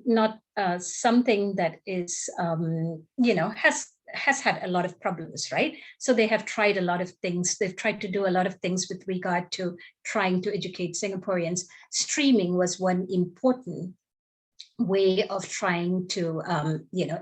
not something that is, has had a lot of problems, right? So they have tried a lot of things. They've tried to do a lot of things with regard to trying to educate Singaporeans. Streaming was one important way of trying to,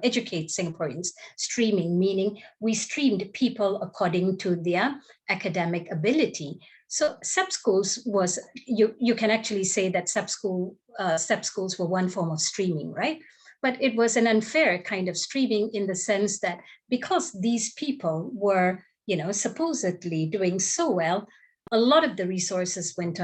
educate Singaporeans. Streaming, meaning we streamed people according to their academic ability. So SEP schools was, you can actually say that SEP schools were one form of streaming, right? But it was an unfair kind of streaming in the sense that because these people were, supposedly doing so well, a lot of the resources went,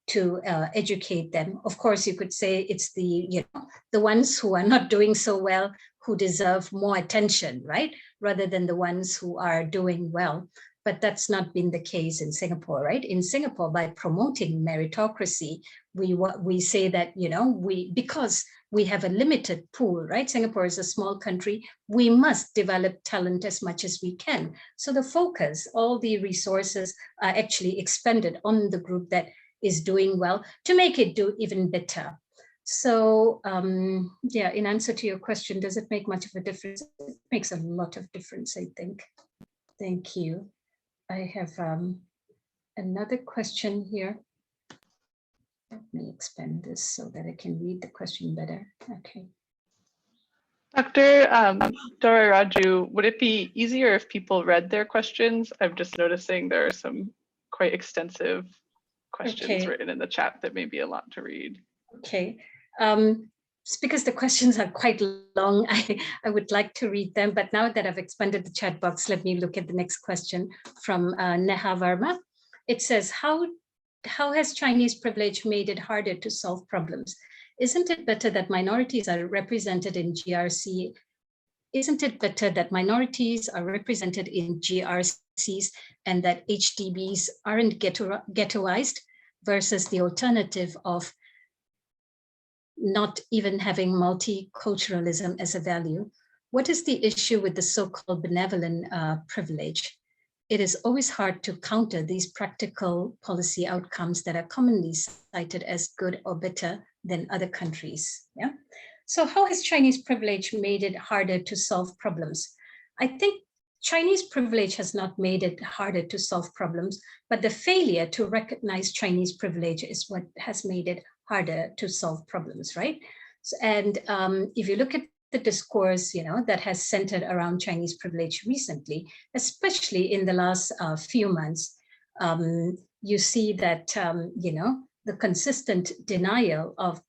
to educate them. Of course, you could say it's the ones who are not doing so well who deserve more attention, right? Rather than the ones who are doing well. But that's not been the case in Singapore, right? In Singapore, by promoting meritocracy, we say that, because we have a limited pool, right? Singapore is a small country. We must develop talent as much as we can. So the focus, all the resources are actually expended on the group that is doing well to make it do even better. So in answer to your question, does it make much of a difference? It makes a lot of difference, I think. Thank you. I have another question here. Let me expand this so that I can read the question better. Okay. Dr. Dorairajoo, would it be easier if people read their questions? I'm just noticing there are some quite extensive questions written in the chat that may be a lot to read. Okay. Because the questions are quite long, I would like to read them, but now that I've expanded the chat box, let me look at the next question from Neha Verma. It says, how has Chinese privilege made it harder to solve problems? Isn't it better that minorities are represented in GRC? Isn't it better that minorities are represented in GRCs and that HDBs aren't ghettoized versus the alternative of not even having multiculturalism as a value? What is the issue with the so-called benevolent privilege? It is always hard to counter these practical policy outcomes that are commonly cited as good or better than other countries. Yeah. So how has Chinese privilege made it harder to solve problems? I think Chinese privilege has not made it harder to solve problems, but the failure to recognize Chinese privilege is what has made it harder to solve problems, right? And if you look at the discourse, that has centered around Chinese privilege recently, especially in the last few months, you see that, the consistent denial of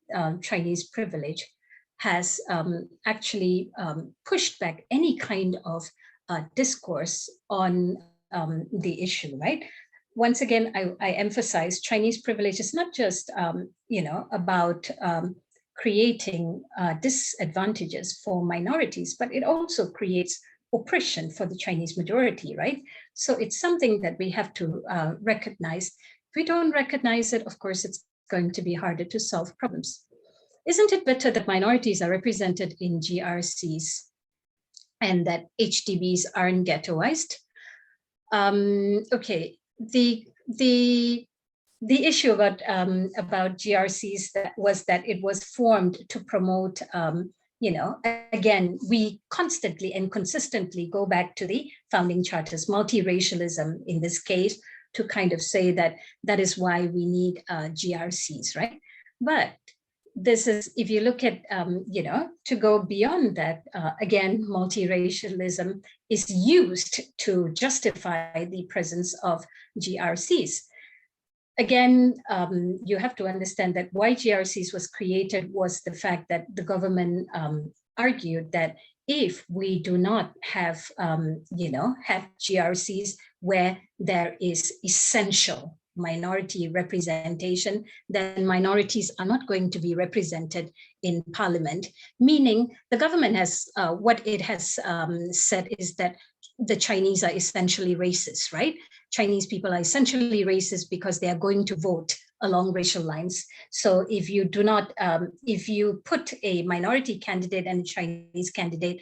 Chinese privilege has actually pushed back any kind of discourse on the issue, right? Once again, I emphasize Chinese privilege is not just, about creating disadvantages for minorities, but it also creates oppression for the Chinese majority, right? So it's something that we have to recognize. If we don't recognize it, of course, it's going to be harder to solve problems. Isn't it better that minorities are represented in GRCs and that HDBs aren't ghettoized? Okay. The issue about GRCs was that it was formed to promote, again, we constantly and consistently go back to the founding charters, multiracialism in this case, to kind of say that that is why we need GRCs, right? But this is, if you look at, to go beyond that, again, multiracialism is used to justify the presence of GRCs. Again, you have to understand that why GRCs was created was the fact that the government argued that if we do not have, have GRCs where there is essential minority representation, then minorities are not going to be represented in parliament, meaning the government has, what it has said is that the Chinese are essentially racist, right? Chinese people are essentially racist because they are going to vote along racial lines. So if you do not, if you put a minority candidate and a Chinese candidate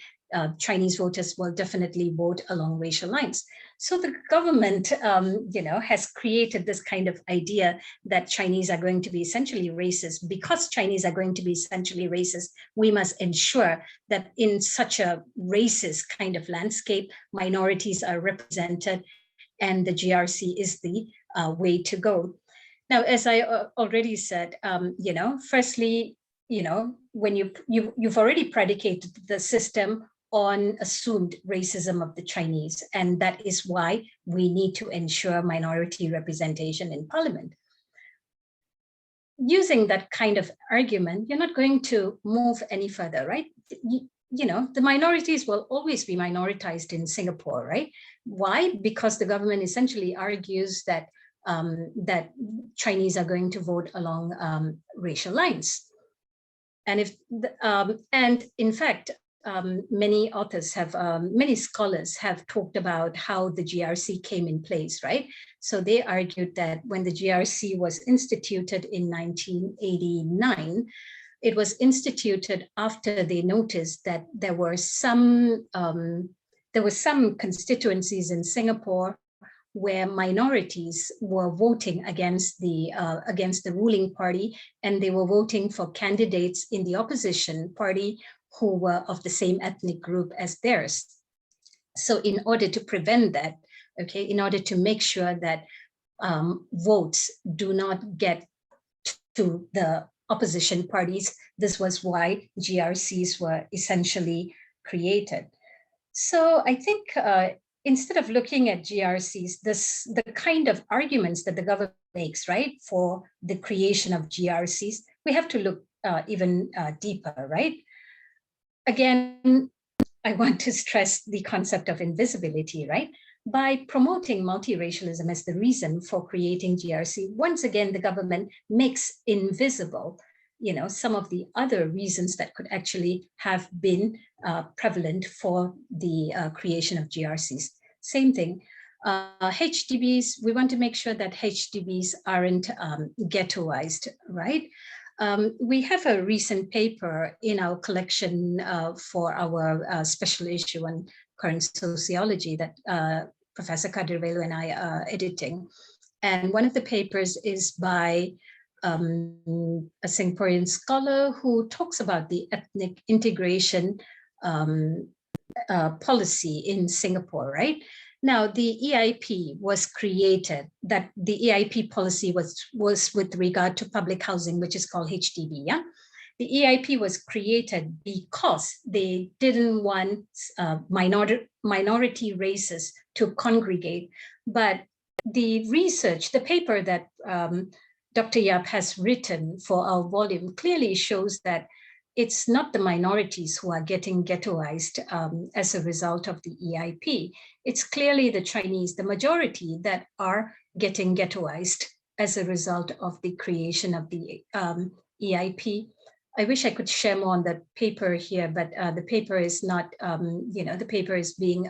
Chinese voters will definitely vote along racial lines. So the government, has created this kind of idea that Chinese are going to be essentially racist. Because Chinese are going to be essentially racist, we must ensure that in such a racist kind of landscape, minorities are represented, and the GRC is the way to go. Now, as I already said, firstly, when you've already predicated the system on assumed racism of the Chinese, and that is why we need to ensure minority representation in parliament. Using that kind of argument, you're not going to move any further, right? The minorities will always be minoritized in Singapore, right? Why? Because the government essentially argues that that Chinese are going to vote along racial lines. And in fact, many authors have, many scholars have talked about how the GRC came in place, right? So they argued that when the GRC was instituted in 1989, it was instituted after they noticed that there were some constituencies in Singapore where minorities were voting against the ruling party, and they were voting for candidates in the opposition party who were of the same ethnic group as theirs. So in order to prevent that, in order to make sure that votes do not get to the opposition parties, this was why GRCs were essentially created. So I think instead of looking at GRCs, the kind of arguments that the government makes, right, for the creation of GRCs, we have to look even deeper, right? Again, I want to stress the concept of invisibility, right? By promoting multiracialism as the reason for creating GRC, once again, the government makes invisible, some of the other reasons that could actually have been prevalent for the creation of GRCs. Same thing. HDBs, we want to make sure that HDBs aren't ghettoized, right? We have a recent paper in our collection for our special issue on current sociology that Professor Kadir Velu and I are editing. And one of the papers is by a Singaporean scholar who talks about the ethnic integration policy in Singapore, right? Now, the EIP was created, that the EIP policy was with regard to public housing, which is called HDB, yeah? The EIP was created because they didn't want minority races to congregate. But the research, the paper that Dr. Yap has written for our volume clearly shows that it's not the minorities who are getting ghettoized as a result of the EIP. It's clearly the Chinese, the majority, that are getting ghettoized as a result of the creation of the EIP. I wish I could share more on the paper here, but the paper is not, the paper is being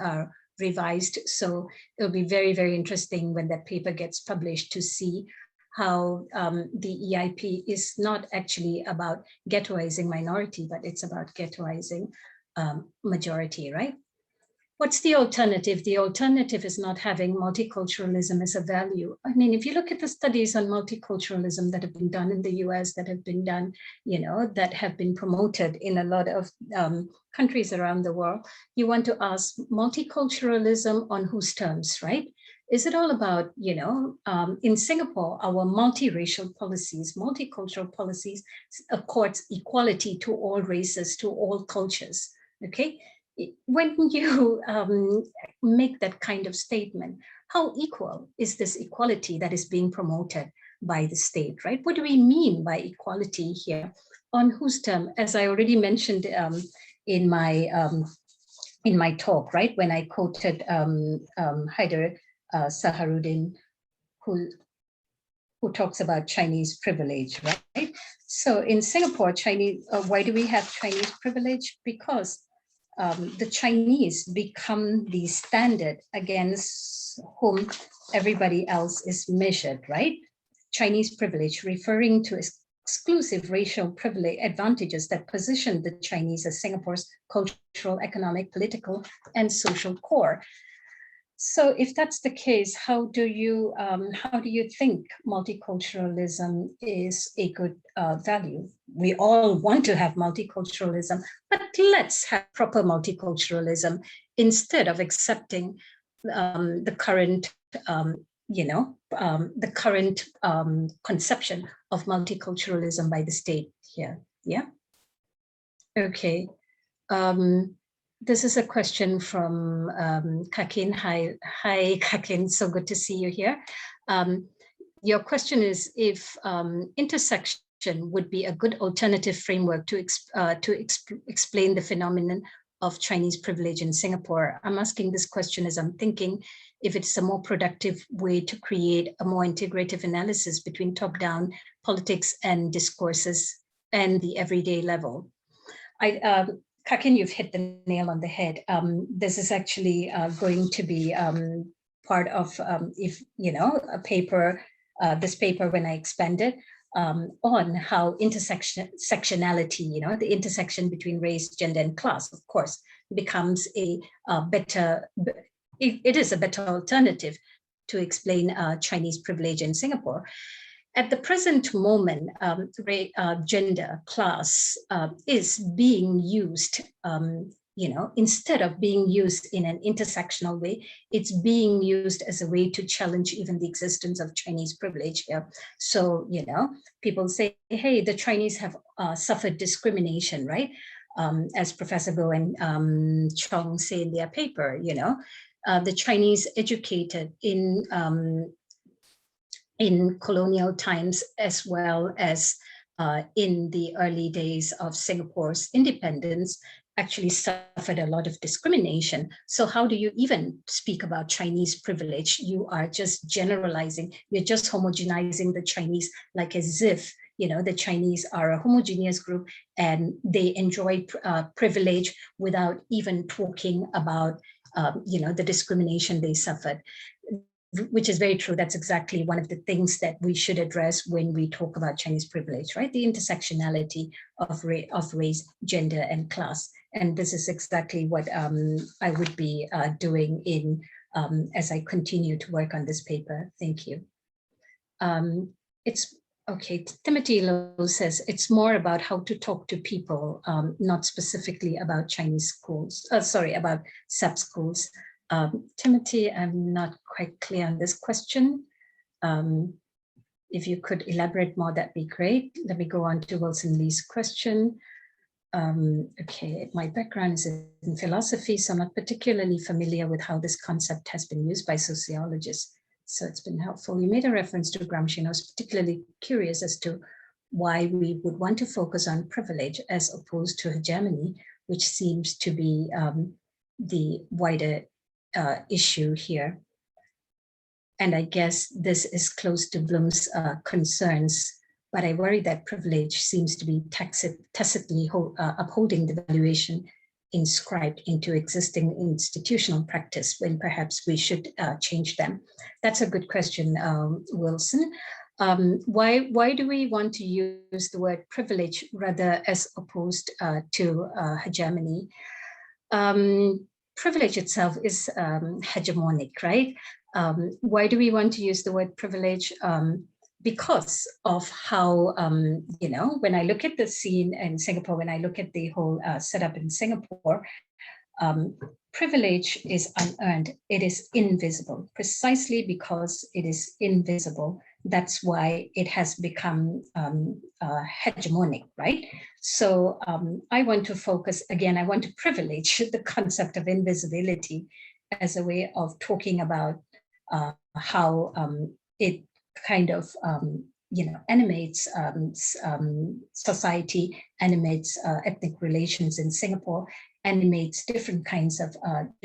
revised. So it'll be very, very interesting when that paper gets published to see how the EIP is not actually about ghettoizing minority, but it's about ghettoizing majority, right? What's the alternative? The alternative is not having multiculturalism as a value. I mean, if you look at the studies on multiculturalism that have been done in the US, that have been done, that have been promoted in a lot of countries around the world, you want to ask multiculturalism on whose terms, right? Is it all about, in Singapore, our multiracial policies, multicultural policies accords equality to all races, to all cultures, okay? When you make that kind of statement, how equal is this equality that is being promoted by the state, right? What do we mean by equality here? On whose term? As I already mentioned in my talk, right? When I quoted Haider Saharuddin, who talks about Chinese privilege, right? So in Singapore, why do we have Chinese privilege? Because the Chinese become the standard against whom everybody else is measured, right? Chinese privilege, referring to exclusive racial privilege advantages that position the Chinese as Singapore's cultural, economic, political, and social core. So if that's the case, how do you think multiculturalism is a good value? We all want to have multiculturalism, but let's have proper multiculturalism instead of accepting the current the current conception of multiculturalism by the state here. Yeah. Okay. This is a question from Kakin. Hi, Kakin. So good to see you here. Your question is if intersection would be a good alternative framework to explain the phenomenon of Chinese privilege in Singapore. I'm asking this question as I'm thinking if it's a more productive way to create a more integrative analysis between top-down politics and discourses and the everyday level. Kakin, you've hit the nail on the head. This is actually going to be part of, a paper, this paper when I expand it, on how intersectionality, the intersection between race, gender, and class, of course, becomes a better, it is a better alternative to explain Chinese privilege in Singapore. At the present moment, gender, class is being used, instead of being used in an intersectional way, it's being used as a way to challenge even the existence of Chinese privilege here. So, people say, hey, the Chinese have suffered discrimination, right? As Professor Go and Chong say in their paper, the Chinese educated in colonial times, as well as in the early days of Singapore's independence, actually suffered a lot of discrimination. So how do you even speak about Chinese privilege? You are just generalizing, you're just homogenizing the Chinese, like as if, the Chinese are a homogeneous group and they enjoy privilege without even talking about, the discrimination they suffered. Which is very true. That's exactly one of the things that we should address when we talk about Chinese privilege, right? The intersectionality of race, gender, and class. And this is exactly what I would be doing as I continue to work on this paper. Thank you. It's okay. Timothy Lowe says it's more about how to talk to people, not specifically about Chinese schools. About sub schools. Timothy, I'm not quite clear on this question. If you could elaborate more, that'd be great. Let me go on to Wilson Lee's question. Okay, my background is in philosophy, so I'm not particularly familiar with how this concept has been used by sociologists. So it's been helpful. You made a reference to Gramsci, and I was particularly curious as to why we would want to focus on privilege as opposed to hegemony, which seems to be the wider issue here. And I guess this is close to Bloom's concerns, but I worry that privilege seems to be tacitly upholding the valuation inscribed into existing institutional practice when perhaps we should change them. That's a good question, Wilson. Why do we want to use the word privilege rather as opposed to hegemony? Privilege itself is hegemonic, right? Why do we want to use the word privilege? Because of how, when I look at the scene in Singapore, when I look at the whole setup in Singapore, privilege is unearned. It is invisible. Precisely because it is invisible, that's why it has become hegemonic, right? So I want to focus, again, I want to privilege the concept of invisibility as a way of talking about how it kind of, animates society, animates ethnic relations in Singapore, animates different kinds of